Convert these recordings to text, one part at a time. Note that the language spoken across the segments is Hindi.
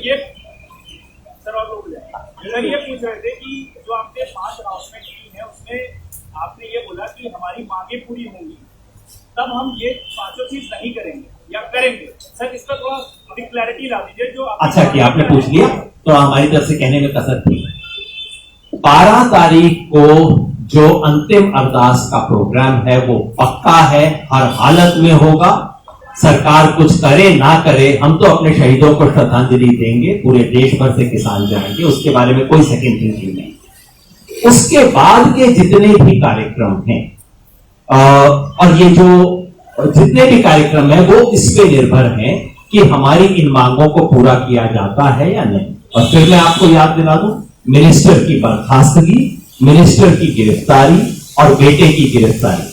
ये सर ये पूछ रहे थे कि जो आपने 5 अनाउंसमेंट की है उसमें आपने ये बोला कि हमारी मांगे पूरी होंगी तब हम ये 5 चीज नहीं करेंगे या करेंगे। सर इस पर थोड़ा क्लैरिटी ला दीजिए। जो अच्छा कि आपने पूछ लिया तो हमारी तरफ से कहने में कसर थी। 12 तारीख को जो अंतिम अरदास का प्रोग्राम है वो पक्का है, हर हालत में होगा। सरकार कुछ करे ना करे, हम तो अपने शहीदों को श्रद्धांजलि देंगे, पूरे देश भर से किसान जाएंगे, उसके बारे में कोई सेकंड थिंकिंग नहीं। उसके बाद के जितने भी कार्यक्रम हैं और ये जो जितने भी कार्यक्रम है वो इस पे निर्भर है कि हमारी इन मांगों को पूरा किया जाता है या नहीं। और फिर मैं आपको याद दिला दूं, मिनिस्टर की बर्खास्तगी, मिनिस्टर की गिरफ्तारी और बेटे की गिरफ्तारी,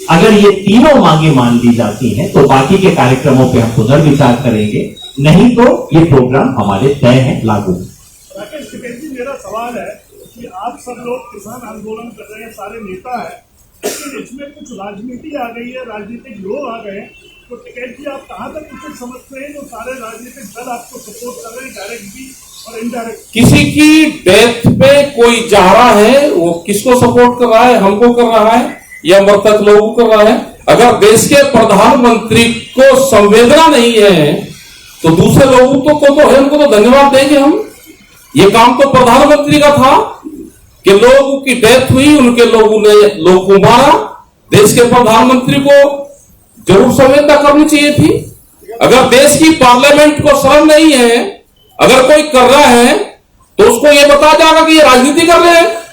अगर ये तीनों मांगे मान ली जाती हैं तो बाकी के कार्यक्रमों पे हम पुनर्विचार करेंगे, नहीं तो ये प्रोग्राम हमारे तय है, लागू। राकेश टिकैत जी, मेरा सवाल है कि आप सब लोग किसान आंदोलन कर रहे हैं, सारे नेता हैं, लेकिन इसमें कुछ राजनीति आ गई है, राजनीतिक लोग आ गए, तो टिकैत जी आप कहाँ तक उचित समझते हैं जो सारे राजनीतिक दल आपको सपोर्ट कर रहे हैं डायरेक्टली और इनडायरेक्ट? किसी की डेथ पे कोई जा रहा है, वो किसको सपोर्ट कर रहा है? हमको कर रहा है या मृतक लोगों को कर रहा है? अगर देश के प्रधानमंत्री को संवेदना नहीं है तो दूसरे लोगों को तो है, उनको तो धन्यवाद देंगे हम। ये काम तो प्रधानमंत्री का था कि लोगों की डेथ हुई, उनके लोगों को मारा। देश के प्रधानमंत्री को जरूर संवेदना करनी चाहिए थी। अगर देश की पार्लियामेंट को शर्म नहीं है, अगर कोई कर रहा है तो उसको ये बताया जाएगा कि ये राजनीति कर रहे हैं।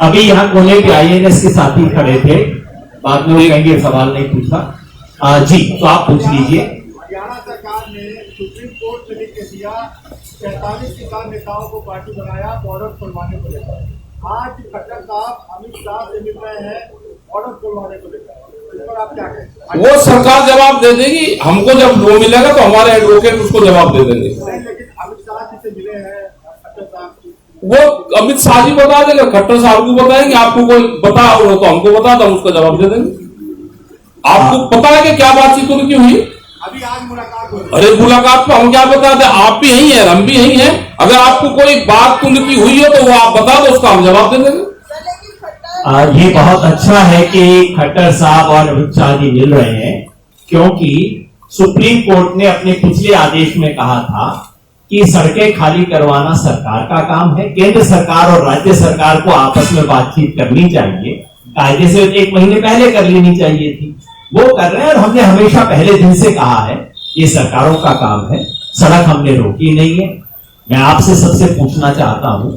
अभी यहाँ कोने के IAS के साथी खड़े थे, बाद में वो कहेंगे सवाल नहीं पूछा। जी तो आप पूछ लीजिए। हरियाणा सरकार ने सुप्रीम कोर्ट में लिख के दिया, 43 किसान नेताओं को पार्टी बनाया बॉर्डर खुलवाने को लेकर। आज खट्टर साहब अमित शाह से मिल रहे हैं बॉर्डर खुलवाने को लेकर, इस पर आप क्या कहें? वो सरकार जवाब दे देगी, हमको जब वो मिलेगा तो हमारे एडवोकेट उसको जवाब दे देंगे। लेकिन अमित शाह जी से मिले हैं खट्टर साहब, वो अमित शाह जी बता देंगे, खट्टर साहब को बताएंगे। आपको कोई बता हो तो हमको बता दो, उसका जवाब दे देंगे। आपको पता है कि क्या बातचीत उनकी हुई? अभी आज मुलाकात हुई। अरे मुलाकात पे हम क्या बता दें? आप भी यही है, हम भी यही है। अगर आपको कोई बात उनकी हुई हो तो वो आप बता दो, उसका हम जवाब दे देंगे। ये बहुत अच्छा है कि खट्टर साहब और अमित शाह जी मिल रहे हैं, क्योंकि सुप्रीम कोर्ट ने अपने पिछले आदेश में कहा था कि सड़कें खाली करवाना सरकार का काम है। केंद्र सरकार और राज्य सरकार को आपस में बातचीत करनी चाहिए, कायदे से 1 महीने पहले कर लेनी चाहिए थी, वो कर रहे हैं। और हमने हमेशा पहले दिन से कहा है ये सरकारों का काम है, सड़क हमने रोकी नहीं है। मैं आपसे सबसे पूछना चाहता हूं,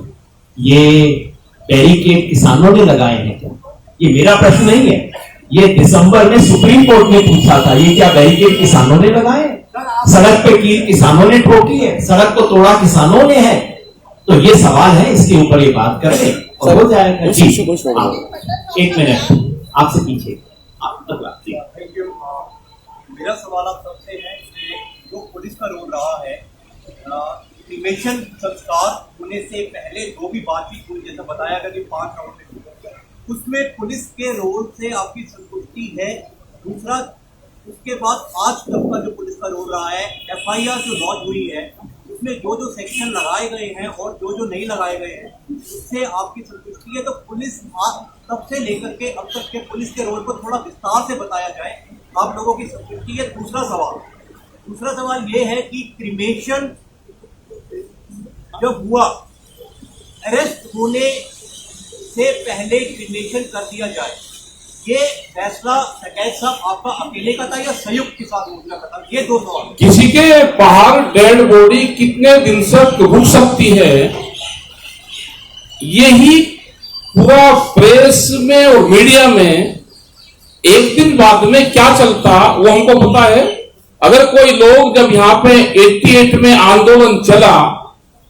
ये बैरिकेड किसानों ने लगाए हैं क्या? ये मेरा प्रश्न नहीं है, ये दिसंबर में सुप्रीम कोर्ट ने पूछा था, ये क्या बैरिकेड किसानों ने लगाए? सड़क पे कील किसानों ने ठोकी है, सड़क को तोड़ा किसानों ने है। तो ये सवाल है, इसके ऊपर ये बात कर ले और हो जाएगा। जी 1 मिनट आपसे पीछे थैंक यू। मेरा सवाल आप सबसे है कि जो पुलिस का रोल रहा है, क्रिमेशन संस्कार होने से पहले जो भी बातचीत हुई, जैसा बताया गया कि 5 राउंड में, उसमें पुलिस के रोल से आपकी संतुष्टि है? दूसरा, उसके बाद आज तक का जो पुलिस का रोल रहा है, FIR जो लॉन्च हुई है उसमें जो सेक्शन लगाए गए हैं और जो नहीं लगाए गए हैं, उससे आपकी संतुष्टि है? तो पुलिस तब से लेकर के अब तक के पुलिस के रोल को थोड़ा विस्तार से बताया जाए, आप लोगों की संतुष्टि है। दूसरा सवाल ये है कि क्रिमेशन जब हुआ, अरेस्ट होने से पहले क्रिमेशन कर दिया जाए, ये फैसला टिकैत साहब आपका अकेले का था या संयुक्त किसान मोर्चा का था? ये 2 सवाल। किसी के बाहर डेड बॉडी कितने दिन तक रुक सकती है, यही पूरा प्रेस में और मीडिया में एक दिन बाद में क्या चलता वो हमको पता है। अगर कोई लोग जब यहाँ पे 88 में आंदोलन चला,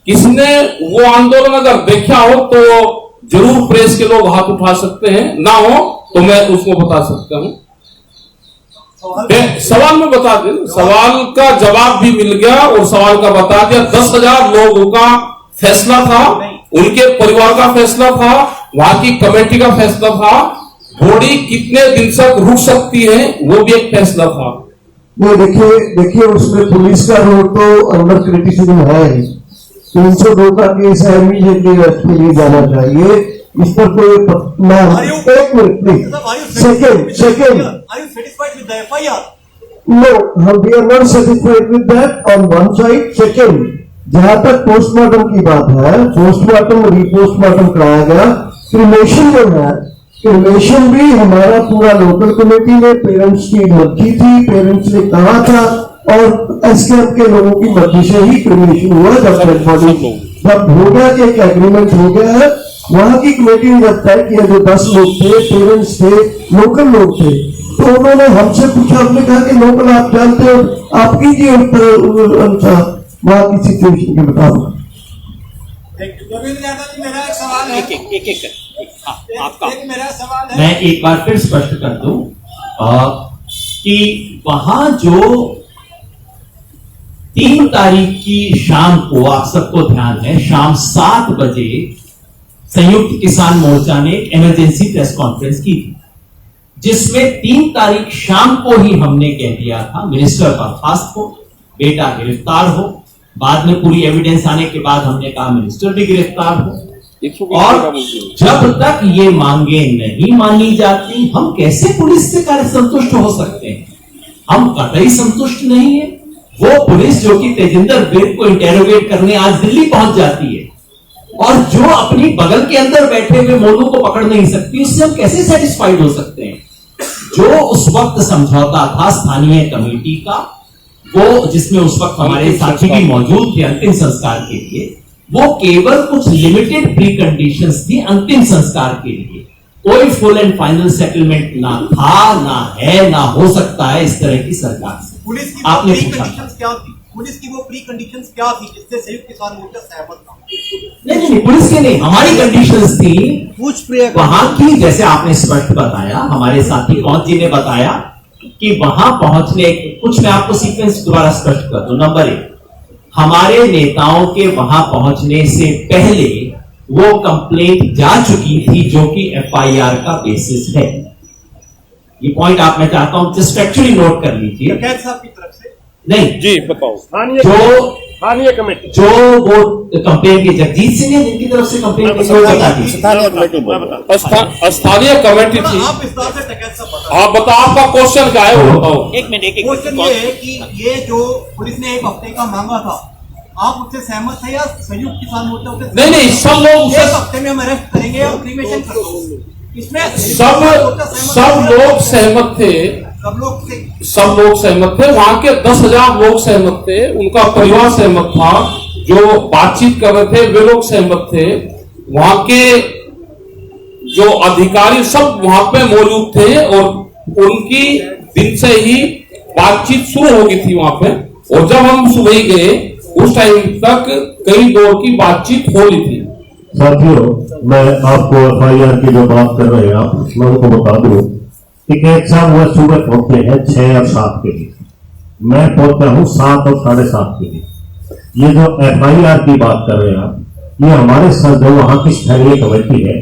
किसने वो आंदोलन अगर देखा हो तो जरूर प्रेस के लोग हाथ उठा सकते हैं, ना हो तो मैं उसको बता सकता हूं। सवाल में बता दें, सवाल का जवाब भी मिल गया और सवाल का बता दिया। 10,000 लोगों का फैसला था, उनके परिवार का फैसला था, वहां की कमेटी का फैसला था। बॉडी कितने दिन तक रुक सकती है वो भी एक फैसला था। नहीं, देखिए उसमें पुलिस का रोल तो अंडर क्रिटिसिज्म है ही। 302 का केस है, इमीडिएटली अरेस्ट के लिए जाना चाहिए। इस पर कोई एक minute please, second Are you satisfied with the FIR? No, we are not satisfied with that on one side. Second, जहां तक पोस्टमार्टम की बात है, पोस्टमार्टम रिपोस्टमार्टम कराया गया। क्रिमेशन जो है, क्रिमेशन भी हमारा पूरा लोकल कमेटी ने, पेरेंट्स की मर्जी थी, पेरेंट्स ने कहा था, और एसकेएफ के लोगों की मर्जी से ही क्रिमेशन हुआ। जब हो गया, एक एग्रीमेंट हो गया है, वहां की कमेटी ने जब तय किया, जो 10 लोग थे, पेरेंट्स थे, लोकल लोग थे, तो उन्होंने हमसे पूछा, हमने कहा कि लोकल आप जानते हो, आप कीजिए वहां की सिचुएशन के मुताबिक। रविंद्र यादव जी, मेरा एक सवाल है। आपका एक मेरा सवाल है। मैं एक बार फिर स्पष्ट कर दूं कि वहां जो 3 तारीख की शाम को, आप सबको ध्यान है, शाम 7 बजे संयुक्त किसान मोर्चा ने एक इमरजेंसी प्रेस कॉन्फ्रेंस की थी, जिसमें 3 तारीख शाम को ही हमने कह दिया था मिनिस्टर बर्खास्त हो, बेटा गिरफ्तार हो। बाद में पूरी एविडेंस आने के बाद हमने कहा मिनिस्टर भी गिरफ्तार हो। और जब तक ये मांगे नहीं मानी जाती, हम कैसे पुलिस से कार्य संतुष्ट हो सकते हैं? हम कतई संतुष्ट नहीं है। वो पुलिस जो कि तेजिंदर बेग को इंटेरोगेट करने आज दिल्ली पहुंच जाती है, और जो अपनी बगल के अंदर बैठे हुए मोनू को पकड़ नहीं सकती, उससे हम कैसे सेटिस्फाइड हो सकते हैं? जो उस वक्त समझौता था स्थानीय कमेटी का, वो जिसमें उस वक्त हमारे साथी भी मौजूद थे अंतिम संस्कार के लिए, वो केवल कुछ लिमिटेड प्री कंडीशंस थी अंतिम संस्कार के लिए। कोई फुल एंड फाइनल सेटलमेंट ना था, ना है, ना हो सकता है इस तरह की सरकार से। पुलिस की आपने प्री पूछा कंडीशंस क्या थी? पुलिस की वो प्री कंडीशंस क्या थी जिससे संयुक्त किसान मोर्चा सहमत था? नहीं, पुलिस के नहीं, हमारी कंडीशंस थी वहां की, जैसे आपने स्पष्ट बताया, हमारे साथी कौन जी ने बताया कि वहां पहुंचने, कुछ मैं आपको सीक्वेंस दोबारा स्पष्ट कर दूं। नंबर 1, हमारे नेताओं के वहां पहुंचने से पहले वो कंप्लेंट जा चुकी थी, जो कि एफआईआर का बेसिस है। ये पॉइंट आप मैं चाहता हूं जस्ट फैक्चुअली नोट कर लीजिए। कैद साहब की तरफ से नहीं जी बताओ। स्थानीय कमेटी जो वो कंप्लेंट की जगजीत सिंह है, जिनकी तरफ से कंप्लेंट की, वो बता दीजिए। स्थानीय कमेटी थी। आप विस्तार से टकैत साहब बताओ। आप बताओ, आपका क्वेश्चन क्या है वो बताओ। एक मिनट क्वेश्चन ये है कि ये जो पुलिस ने 1 हफ्ते का मांगा था, आप उससे सहमत थे या संयुक्त किसान मोर्चा उससे? नहीं, सब लोग 1 हफ्ते में हम अरेस्ट करेंगे और क्रिमेशन कर दो। इसमें सब लोग सहमत थे। सब लोग सहमत थे। वहां के 10,000 लोग सहमत थे, उनका परिवार सहमत था, जो बातचीत कर रहे थे वे लोग सहमत थे, वहां के जो अधिकारी सब वहां पे मौजूद थे, और उनकी दिन से ही बातचीत शुरू हो गई थी वहां पे। और जब हम सुबह गए उस टाइम तक कई दौर की बातचीत हो रही थी। साथियों, मैं आपको एफआईआर की जो बात कर रहे हैं आप, मैं उनको बता दूं कि एक साहब वह सुबह पहुंचते हैं 6 और 7 के लिए, मैं पहुंचा हूं 7 और 7:30 के लिए। ये जो एफआईआर की बात कर रहे हैं आप, ये हमारे साथ जो वहां की स्थानीय कमेटी है,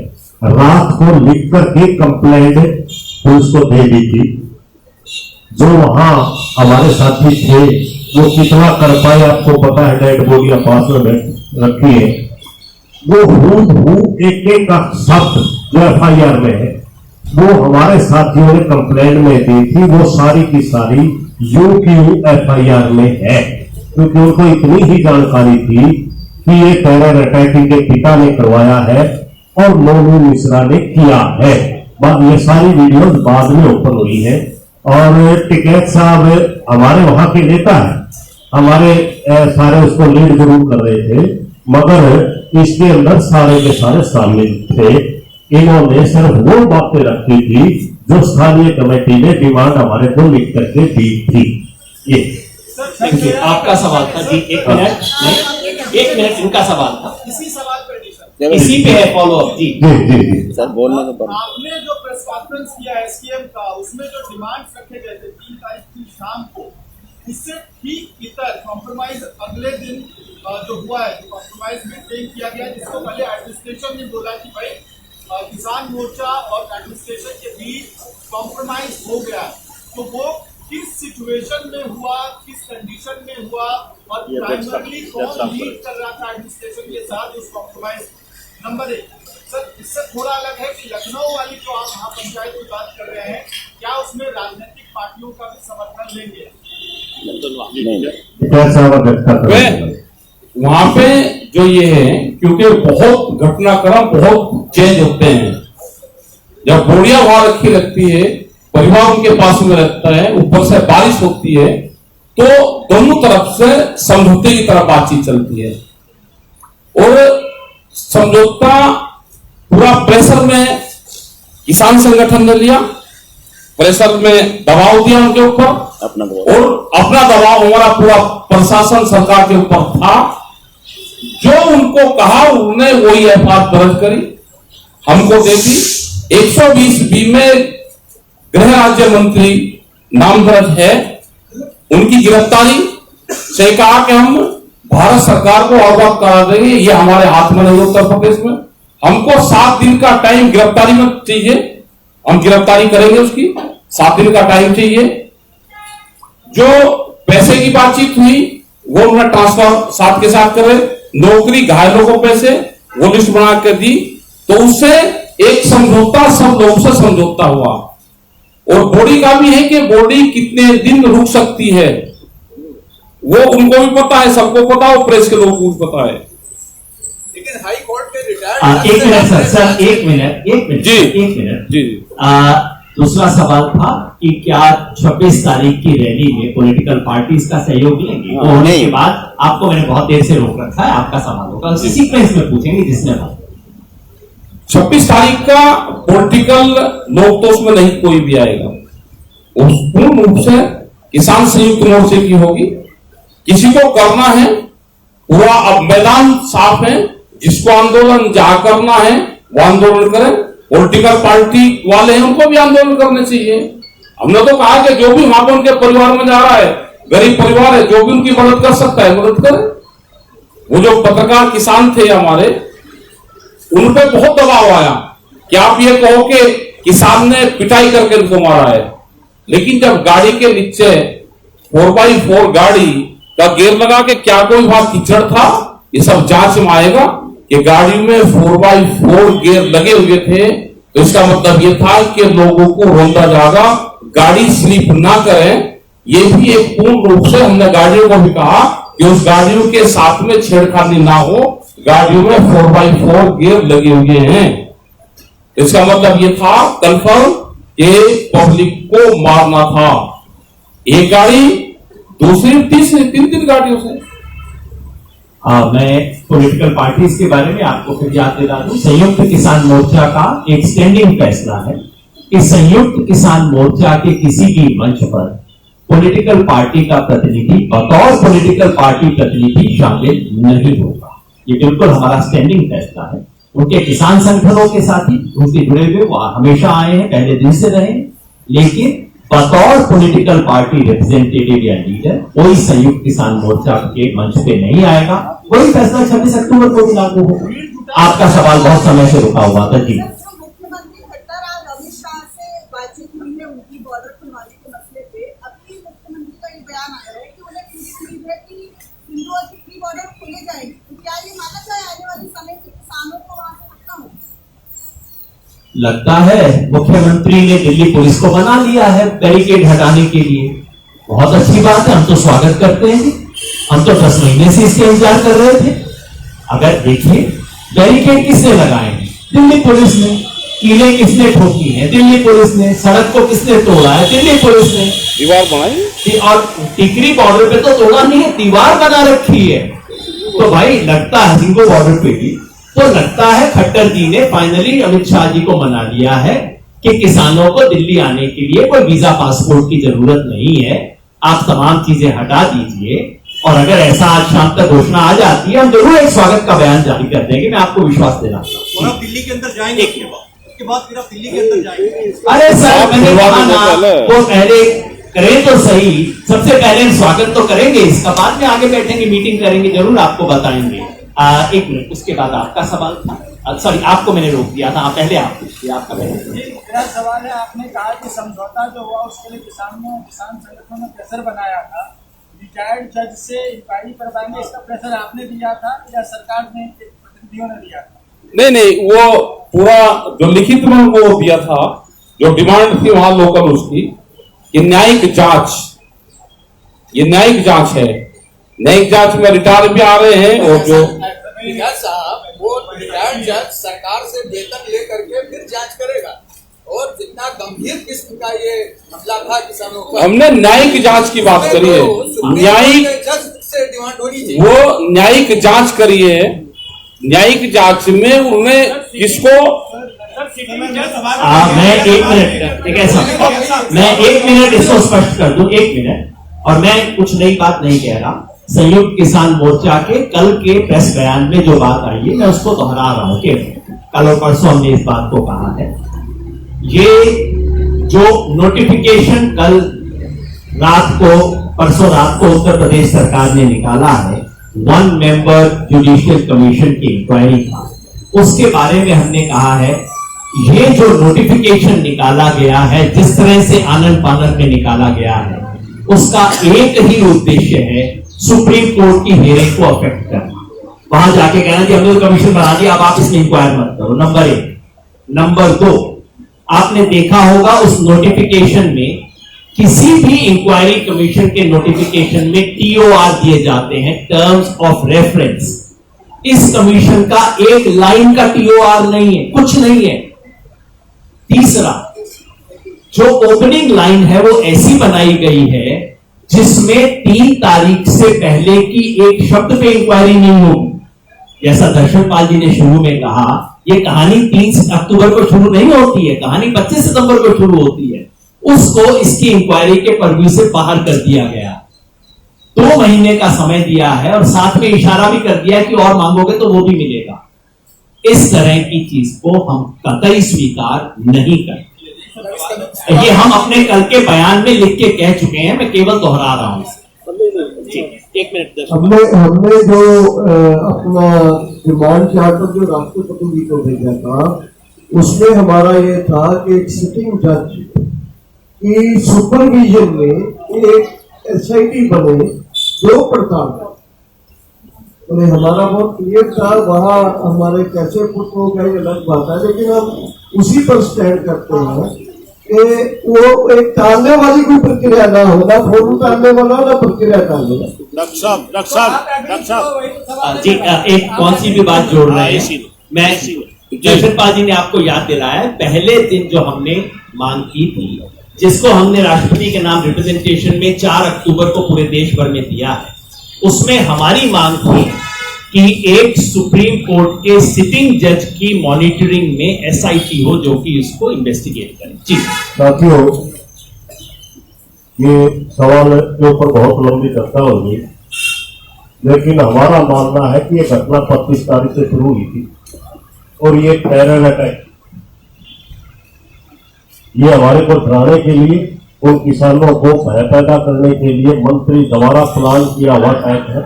रात को लिख करके कंप्लेंट पुलिस को दे दी थी। जो वहां हमारे साथी थे वो कितना कर पाए आपको पता है, डेड बॉडी पास में रखी है, वो हूबहू एक का शब्द जो एफआईआर में है वो हमारे साथियों ने कंप्लेंट में दी थी, वो सारी की सारी यूक्यू एफआईआर में है, क्योंकि उनको इतनी ही जानकारी थी कि ये टेरर अटैक इनके पिता ने करवाया है और मोनू मिश्रा ने किया है। ये सारी वीडियोस बाद में ओपन हुई है। और टिकैत साहब हमारे वहां के नेता है, हमारे सारे उसको लीड जरूर कर रहे थे, मगर इसके अंदर सारे के सारे शामिल थे। इन्होंने सिर्फ वो बातें रखी थी जो स्थानीय कमेटी ने डिमांड हमारे को लिख करके दी थी। ये आपका सवाल था जी, 1 मिनट नहीं, 1 मिनट इनका सवाल था, इसी सवाल पर निशान इसी पे है फॉलो अप जी। सर बोलने के बाद आपने जो प्रेस कॉन्फ्रेंस किया एसकेएम का, उसमें जो डिमांड्स रखे गए थे 3 तारीख की शाम को, इससे ठीक इतर कॉम्प्रोमाइज अगले दिन जो हुआ है, जो कॉम्प्रोमाइज में क्लेम किया गया, जिसको पहले एडमिनिस्ट्रेशन ने बोला कि भाई किसान मोर्चा और एडमिनिस्ट्रेशन के बीच कॉम्प्रोमाइज हो गया, तो वो किस सिचुएशन में हुआ, किस कंडीशन में हुआ और प्राइमरली कौन लीड कर रहा था एडमिनिस्ट्रेशन के साथ उस कॉम्प्रोमाइज। नंबर 1 सर, इससे थोड़ा अलग है कि लखनऊ वाली जो आप महापंचायत की बात कर रहे हैं, क्या उसमें राजनीतिक पार्टियों का भी समर्थन लेंगे? वहां पे जो ये है, क्योंकि बहुत घटनाक्रम बहुत चेंज होते हैं। जब बोरिया वहां रखी लगती है, परिवार उनके पास में रहता है, ऊपर से बारिश होती है, तो दोनों तरफ से समझौते की तरफ बातचीत चलती है और समझौता पूरा प्रेशर में किसान संगठन ने लिया, प्रेशर में दबाव दिया उनके ऊपर और अपना दबाव हमारा पूरा प्रशासन सरकार के ऊपर था। जो उनको कहा उन्होंने वही एफआईआर दर्ज करी, हमको दे दी। 120B में गृह राज्य मंत्री नाम दर्ज है, उनकी गिरफ्तारी से कहा कि हम भारत सरकार को अवगत करा देंगे, ये हमारे हाथ में नहीं उत्तर प्रदेश में। हमको 7 दिन का टाइम गिरफ्तारी में चाहिए, हम गिरफ्तारी करेंगे, उसकी 7 दिन का टाइम चाहिए। जो पैसे की बातचीत हुई वो उन्होंने ट्रांसफर साथ के साथ करे, नौकरी घायलों को पैसे वो लिस्ट बना कर दी, तो उससे एक समझौता सब लोगों से समझौता हुआ। और बॉडी का भी है कि बॉडी कितने दिन रुक सकती है, वो उनको भी पता है, सबको पता है, प्रेस के लोगों को भी पता है। लेकिन हाई कोर्ट के रिटायर्ड एक मिनट सर, एक मिनट जी, एक मिनट जी। दूसरा सवाल था कि क्या 26 तारीख की रैली में पॉलिटिकल पार्टीज का सहयोग लेंगे? वो होने के बाद आपको मैंने बहुत देर से रोक रखा है, आपका सवाल होगा, उसी सीक्वेंस में पूछेंगे जिसने बात। 26 तारीख का पॉलिटिकल लोग तो उसमें नहीं कोई भी आएगा, पूर्ण रूप से किसान संयुक्त मोर्चे की होगी। किसी को करना है पूरा, अब मैदान साफ है, जिसको आंदोलन जहां करना है वो आंदोलन करें। पॉलिटिकल पार्टी वाले हैं उनको भी आंदोलन करने चाहिए। हमने तो कहा कि जो भी वहां पर उनके परिवार में जा रहा है, गरीब परिवार है, जो भी उनकी मदद कर सकता है मदद करे। वो जो पत्रकार किसान थे हमारे, उन पर बहुत दबाव आया कि आप ये कहो कि किसान ने पिटाई करके उनको मारा है, लेकिन जब गाड़ी के नीचे 4x4 गाड़ी का गेयर लगा के क्या कोई वहां कीचड़ था, ये सब जांच में आएगा कि गाड़ी में 4x4 गेयर लगे हुए थे, तो इसका मतलब ये था कि लोगों को रोका जाएगा, गाड़ी स्लिप ना करें। ये भी एक पूर्ण रूप से हमने गाड़ियों को भी कहा कि उस गाड़ियों के साथ में छेड़खानी ना हो, गाड़ियों में 4x4 गेयर लगे हुए हैं। इसका मतलब ये था कन्फर्म कि पब्लिक को मारना था। एक गाड़ी, दूसरी, तीसरी, 3 गाड़ियों से। मैं पॉलिटिकल पार्टीज के बारे में आपको फिर याद दिला दूं। संयुक्त किसान मोर्चा का एक स्टैंडिंग फैसला है कि संयुक्त किसान मोर्चा के किसी भी मंच पर पॉलिटिकल पार्टी का प्रतिनिधि बतौर पॉलिटिकल पार्टी प्रतिनिधि शामिल नहीं होगा। ये बिल्कुल हमारा स्टैंडिंग फैसला है। उनके किसान संगठनों के साथी उनसे जुड़े हुए वो हमेशा आए हैं, पहले दिन से रहे, लेकिन बतौर पॉलिटिकल पार्टी रिप्रेजेंटेटिव या लीडर कोई संयुक्त किसान मोर्चा के मंच पे नहीं आएगा। वही फैसला 26 अक्टूबर को भी लागू होगा। आपका सवाल बहुत समय से रुका हुआ था जी। मुख्यमंत्री खट्टर आज अमित शाह से बातचीत हुई है उनकी बॉर्डर खुलवाने के मसले पे। अभी मुख्यमंत्री का ये बयान आया है कि उन्हें पूरी उम्मीद है कि हिंदू और तिब्बती बॉर्डर खुले जाएंगे, तो क्या ये माना जाए आने वाले समय में किसानों को वहां से हटना होगा? लगता है मुख्यमंत्री ने दिल्ली पुलिस को बना लिया है बैरिकेड हटाने के लिए। बहुत अच्छी बात है, हम तो स्वागत करते हैं। हम तो 10 महीने से इसके इंतजार कर रहे थे। अगर देखिए बैरिकेड किसने लगाए हैं? दिल्ली पुलिस ने। कीलें किसने ठोकी हैं? दिल्ली पुलिस ने। सड़क को किसने तोड़ा है? दिल्ली पुलिस ने। दीवार बनाई और टिकरी बॉर्डर पे तो तोड़ा नहीं है, दीवार बना रखी है। तो भाई लगता है सिंगो बॉर्डर पे भी तो लगता है खट्टर जी ने फाइनली अमित शाह जी को मना लिया है कि किसानों को दिल्ली आने के लिए कोई वीजा पासपोर्ट की जरूरत नहीं है, आप तमाम चीजें हटा दीजिए। और अगर ऐसा आज शाम तक घोषणा आ जाती है, हम जरूर एक स्वागत का बयान जारी कर देंगे। मैं आपको विश्वास दिलाता हूं। और आप दिल्ली के अंदर जाएंगे, उसके बाद फिर आप दिल्ली के अंदर जाएंगे। अरे सर, मैंने कहा ना, वो पहले करें तो सही। सबसे पहले हम स्वागत तो करेंगे, इसका बाद में आगे बैठेंगे, मीटिंग करेंगे, जरूर आपको बताएंगे। एक मिनट, उसके बाद आपका सवाल था। सॉरी, आपको मैंने रोक दिया था, पहले आप पूछिए, आपका पहले। मेरा सवाल है, आपने कहा कि समझौता जो हुआ उसके लिए किसान संगठनों ने प्रेशर बनाया था, रिटायर्ड जज से इंक्वायरी करवाने, इसका प्रेशर आपने दिया था या सरकार ने, प्रतिनिधियों ने दिया था? नहीं, वो पूरा जो लिखित में वो दिया था, जो डिमांड थी वहां लोकल उसकी, कि न्यायिक जांच, ये न्यायिक जांच है। न्यायिक जांच में रिटायर भी आ रहे हैं, और जो साहब वो रिटायर्ड जज सरकार से वेतन लेकर के फिर जांच करेगा, और जितना गंभीर किस्म का ये हमला था किसानों का, हमने न्यायिक जांच की बात करी है, न्यायिक जज से डिमांड होनी चाहिए। वो न्यायिक जांच करी है, न्यायिक जांच में उन्होंने किसको, मैं 1 मिनट, ठीक है साहब, मैं 1 मिनट इसको स्पष्ट कर दूं, 1 मिनट, और मैं कुछ नई बात नहीं कह रहा। संयुक्त किसान मोर्चा के कल के प्रेस बयान में जो बात आई है, मैं उसको दोहरा रहा हूं कि कल और परसों हमने इस बात को कहा है। ये जो नोटिफिकेशन कल रात को, परसों रात को उत्तर प्रदेश सरकार ने निकाला है 1 मेंबर जुडिशियल कमीशन की इंक्वायरी का, उसके बारे में हमने कहा है ये जो नोटिफिकेशन निकाला गया है, जिस तरह से आनंद पानन में निकाला गया है, उसका एक ही उद्देश्य है सुप्रीम कोर्ट की हियरिंग को अफेक्ट करना। वहां जाके कहना कि हमने तो कमीशन बना दिया, अब आप इसमें इंक्वायर मत करो, नंबर 1। नंबर 2, आपने देखा होगा उस नोटिफिकेशन में, किसी भी इंक्वायरी कमीशन के नोटिफिकेशन में TOR दिए जाते हैं, टर्म्स ऑफ रेफरेंस। इस कमीशन का एक लाइन का TOR नहीं है, कुछ नहीं है। तीसरा, जो ओपनिंग लाइन है वो ऐसी बनाई गई है जिसमें 3 तारीख से पहले की एक शब्द पे इंक्वायरी नहीं होगी। जैसा दर्शनपाल जी ने शुरू में कहा, ये कहानी 3 अक्टूबर को शुरू नहीं होती है, कहानी 25 सितंबर को शुरू होती है। उसको इसकी इंक्वायरी के पर्व्यू से बाहर कर दिया गया। 2 महीने का समय दिया है, और साथ में इशारा भी कर दिया कि और मांगोगे तो वो भी मिलेगा। इस तरह की चीज को हम कतई स्वीकार नहीं करते। ये हम अपने कल के बयान में लिख के कह चुके हैं, मैं केवल दोहरा रहा हूं। 1 मिनट, हमने जो अपना डिमांड चार्टर जो राष्ट्रपति जी को भेजा था, उसमें हमारा ये था कि एक सिटिंग जज की सुपरविजन में एक SIT बने जो पड़ताल करे। तो हमारा बहुत क्लियर था, वहां हमारे कैसे पुट हो गए ये अलग बात है, लेकिन हम उसी पर स्टैंड करते हैं कि वो एक टालने वाली कोई प्रक्रिया ना हो, ना फोन टालने वाला, ना प्रक्रिया टालने वाला। डॉक्टर साहब जी, एक कौन सी भी बात जोड़ रहे हैं, मैं दर्शनपाल जी ने आपको याद दिलाया, पहले दिन जो हमने मांग की थी, जिसको हमने राष्ट्रपति के नाम रिप्रेजेंटेशन में 4 अक्टूबर को पूरे देश भर में दिया है, उसमें हमारी मांग थी कि एक सुप्रीम कोर्ट के सिटिंग जज की मॉनिटरिंग में SIT हो जो कि इसको इन्वेस्टिगेट करे। जी साथियों, ये सवाल के ऊपर बहुत लंबी चर्चा होगी, लेकिन हमारा मानना है कि ये घटना 25 तारीख से शुरू हुई थी, और ये टेरर अटैक, ये हमारे को डराने के लिए, उन किसानों को भय पैदा करने के लिए मंत्री द्वारा प्लान किया हुआ अटैक है।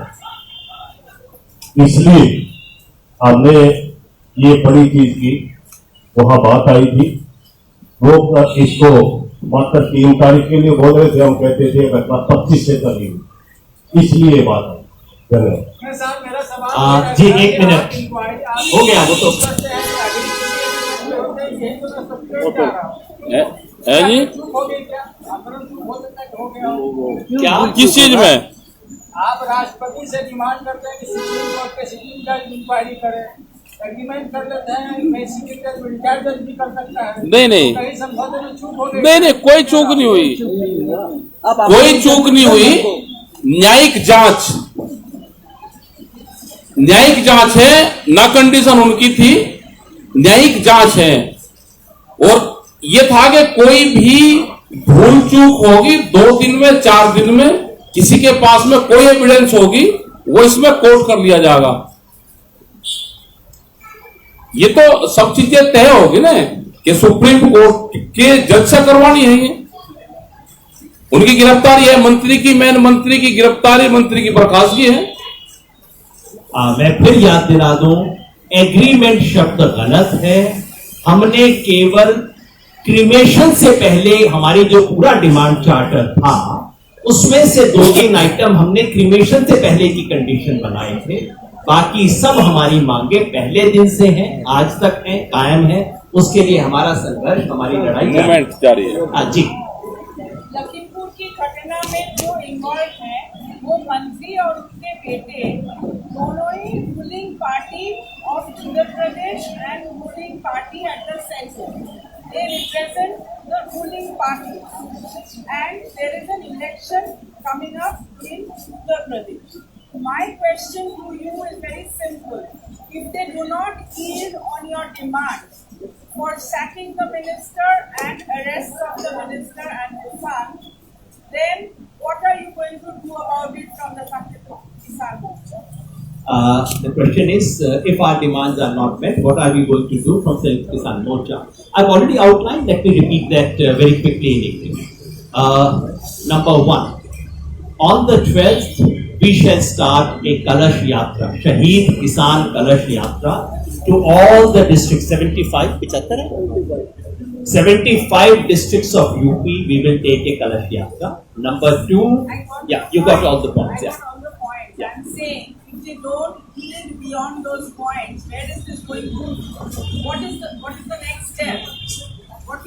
इसलिए हमने ये बड़ी चीज की, वहां बात आई थी, लोग इसको मात्र 3 तारीख के लिए बोल रहे थे, हम कहते थे घटना 25 से चली, इसलिए ये बात है। धन्यवाद। जी, 1 मिनट हो गया, वो तो है जी, क्या किस चीज में? आप राष्ट्रपति से डिमांड करते हैं कि सुप्रीम कोर्ट के सिटिंग जज इंक्वायरी करे, एग्रीमेंट कर लेते हैं, मैं सिटिंग जज रिटायर्ड जज भी कर सकता है। नहीं, कहीं समझौते में चूक हो गई? नहीं, कोई चूक नहीं हुई, कोई चूक नहीं हुई। न्यायिक जांच, न्यायिक जांच है ना, कंडीशन उनकी थी, न्यायिक जांच है। और ये था कि कोई भी भूल चूक होगी 2 दिन में, 4 दिन में, किसी के पास में कोई एविडेंस होगी, वो इसमें कोर्ट कर लिया जाएगा। ये तो सब चीजें तय होगी ना कि सुप्रीम कोर्ट के जज से करवानी है। ये उनकी गिरफ्तारी है, मंत्री की, मेन मंत्री की गिरफ्तारी, मंत्री की बर्खास्तगी है। मैं फिर याद दिला दूं, एग्रीमेंट शब्द गलत है। हमने केवल क्रिमेशन से पहले हमारी जो पूरा डिमांड चार्टर था उसमें से 2-3 आइटम हमने क्रिमेशन से पहले की कंडीशन बनाए थे। बाकी सब हमारी मांगे पहले दिन से हैं, आज तक हैं, कायम है। उसके लिए हमारा संघर्ष, हमारी लड़ाई जारी है। हाँ जी। लखीमपुर की घटना में जो इन्वॉल्व है वो मंत्री और उनके बेटे दोनों ही ruling party of Uttar Pradesh and ruling party at the centre. They represent the ruling party and there is an election coming up in Uttar Pradesh. My question to you is very simple. If they do not yield on your demands for sacking the minister and arrest of the minister and his son, then what are you going to do about it from the Kisan Morcha? The question is, if our demands are not met, what are we going to do from Sanयुक्त Kisan Morcha? I've already outlined. Let me repeat that very quickly in English. Number 1, on the 12th, we shall start a Kalash Yatra, Shaheed Kisan Kalash Yatra, to all the districts, 75 districts of UP. We will take a Kalash Yatra. Number 2, yeah, you got all the points. Yeah. On the point, I'm saying if they don't yield beyond those points, where is this going to? What is the next step?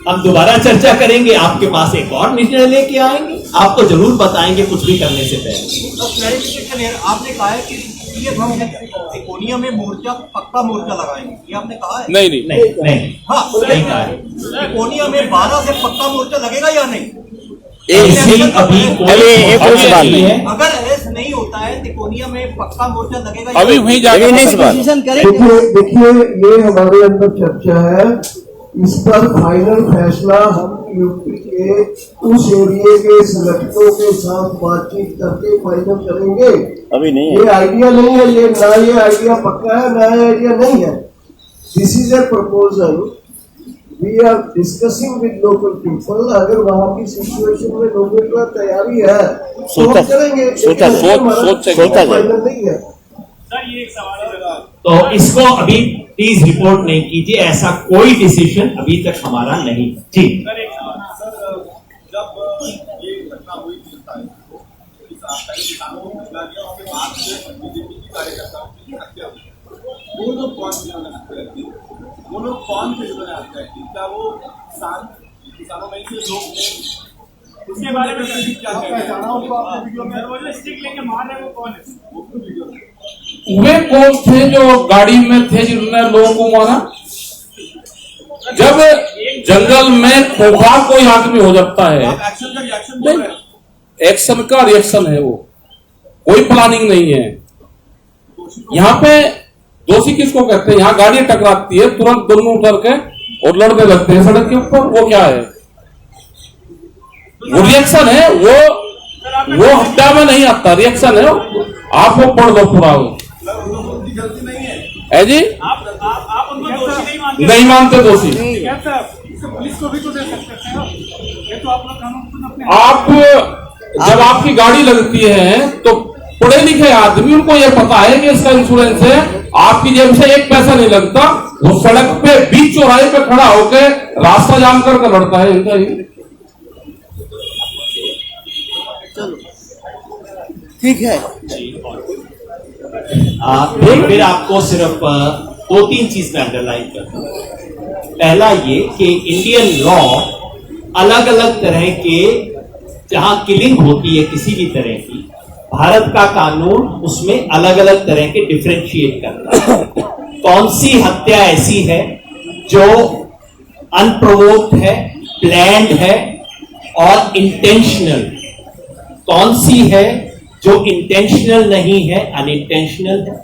हम दोबारा चर्चा करेंगे, आपके पास एक और निर्णय लेके आएंगे, आपको जरूर बताएंगे कुछ भी करने से पहले। तो क्लैरिफिकेशन है, आपने कहा है कि हम तिकोनिया में मोर्चा, पक्का मोर्चा लगाएंगे, ये आपने कहा है? नहीं। हाँ, नहीं कहा है। तिकोनिया में 12 से पक्का मोर्चा लगेगा या नहीं? अभी कोई है। अगर अरेस्ट नहीं होता है तिकोनिया में पक्का मोर्चा लगेगा अभी वहीं जाके देखिए ये हमारे अंदर चर्चा है, इस पर फाइनल फैसला हम यूपी के उस एरिया के संगठनों के साथ बातचीत करके फाइनल करेंगे। अभी नहीं ये आइडिया नहीं है, ये ना ये आइडिया पक्का है ना ये आइडिया नहीं है। This is a proposal, we are discussing with local people. अगर वहाँ की सिचुएशन में लोगों की तैयारी है तो हम करेंगे, फाइनल नहीं है। सर ये एक सवाल है, तो इसको अभी प्लीज रिपोर्ट नहीं कीजिए, ऐसा कोई डिसीजन अभी तक हमारा नहीं। जी सर एक सवाल। सर जब ये घटना हुई थी किसानों को मिला गया और बाद में बीजेपी की कार्यकर्ताओं की हत्या हुई, वो लोग कौन जिन्होंने हत्या की, वो लोग कौन थे जिन्होंने हत्या की? क्या वो किसानों में से लोग थे? उसके बारे में क्या कहना? वो जो स्टिक लेके मार रहे हैं वो कौन है? वे कौन थे जो गाड़ी में थे जिन्होंने लोगों को मारा? जब जंगल में खोखा कोई आदमी हो जाता है, एक्शन का रिएक्शन है, वो कोई प्लानिंग नहीं है। यहाँ पे दोषी किसको कहते हैं? यहाँ गाड़ी टकराती है, तुरंत दोनों उतर के और लड़ने लगते हैं सड़क के ऊपर। वो क्या है? वो रिएक्शन है, वो हत्या में नहीं आता, रिएक्शन है। आप वो पढ़ लो पूरा, गलती नहीं है जी। आप उनको दोषी नहीं मानते? नहीं मानते दोषी। पुलिस को भी तो दे सकते हैं, ये तो आप लोग कानून अपने। आप जब आपकी गाड़ी लगती है तो पढ़े लिखे आदमी, उनको ये पता है कि इसका इंश्योरेंस है, आपकी जेब से एक पैसा नहीं लगता। वो सड़क पे बीच चौराहे पे खड़ा होकर रास्ता जाम करके लड़ता है इनका ही। ठीक है। फिर आपको सिर्फ 2-3 चीज में अंडरलाइन करता हूं। पहला ये कि इंडियन लॉ अलग अलग तरह के, जहां किलिंग होती है किसी भी तरह की, भारत का कानून उसमें अलग अलग तरह के डिफरेंशिएट करता है। कौन सी हत्या ऐसी है जो अनप्रोवोक्ड है, प्लान्ड है और इंटेंशनल, कौन सी है जो इंटेंशनल नहीं है, अनइंटेंशनल है,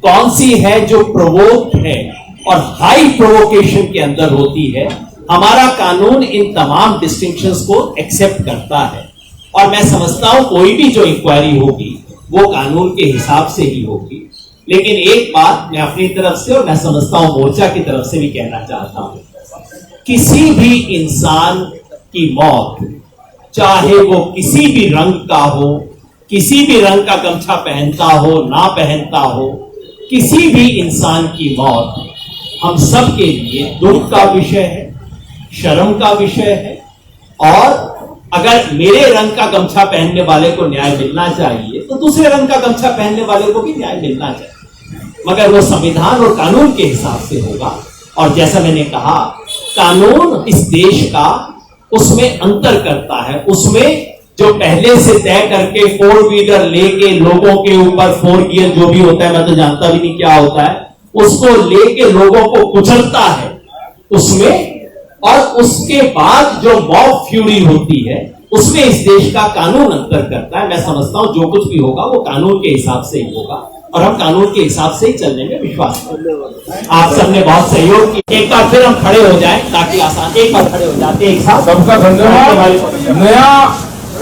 कौन सी है जो प्रोवोक्ड है और हाई प्रोवोकेशन के अंदर होती है। हमारा कानून इन तमाम डिस्टिंक्शंस को एक्सेप्ट करता है और मैं समझता हूं कोई भी जो इंक्वायरी होगी वो कानून के हिसाब से ही होगी। लेकिन एक बात मैं अपनी तरफ से और मैं समझता हूं मोर्चा की तरफ से भी कहना चाहता हूं, किसी भी इंसान की मौत, चाहे वो किसी भी रंग का हो, किसी भी रंग का गमछा पहनता हो ना पहनता हो, किसी भी इंसान की मौत हम सब के लिए दुख का विषय है, शर्म का विषय है। और अगर मेरे रंग का गमछा पहनने वाले को न्याय मिलना चाहिए तो दूसरे रंग का गमछा पहनने वाले को भी न्याय मिलना चाहिए, मगर वो संविधान और कानून के हिसाब से होगा। और जैसा मैंने कहा, कानून इस देश का उसमें अंतर करता है। उसमें जो पहले से तय करके 4 व्हीलर लेके लोगों के ऊपर 4 गियर जो भी होता है, मैं तो जानता भी नहीं क्या होता है, उसको लेके लोगों को कुचलता है उसमें, और उसके बाद जो मॉब फ्यूरी होती है उसमें इस देश का कानून अंतर करता है। मैं समझता हूं जो कुछ भी होगा वो कानून के हिसाब से ही होगा और हम कानून के हिसाब से ही चलने में विश्वास करते हैं। आप सबने बहुत सहयोग किया। एक बार फिर हम खड़े हो जाएं ताकि आसान, एक बार खड़े हो जाते हैं एक साथ। सबका धन्यवाद। नया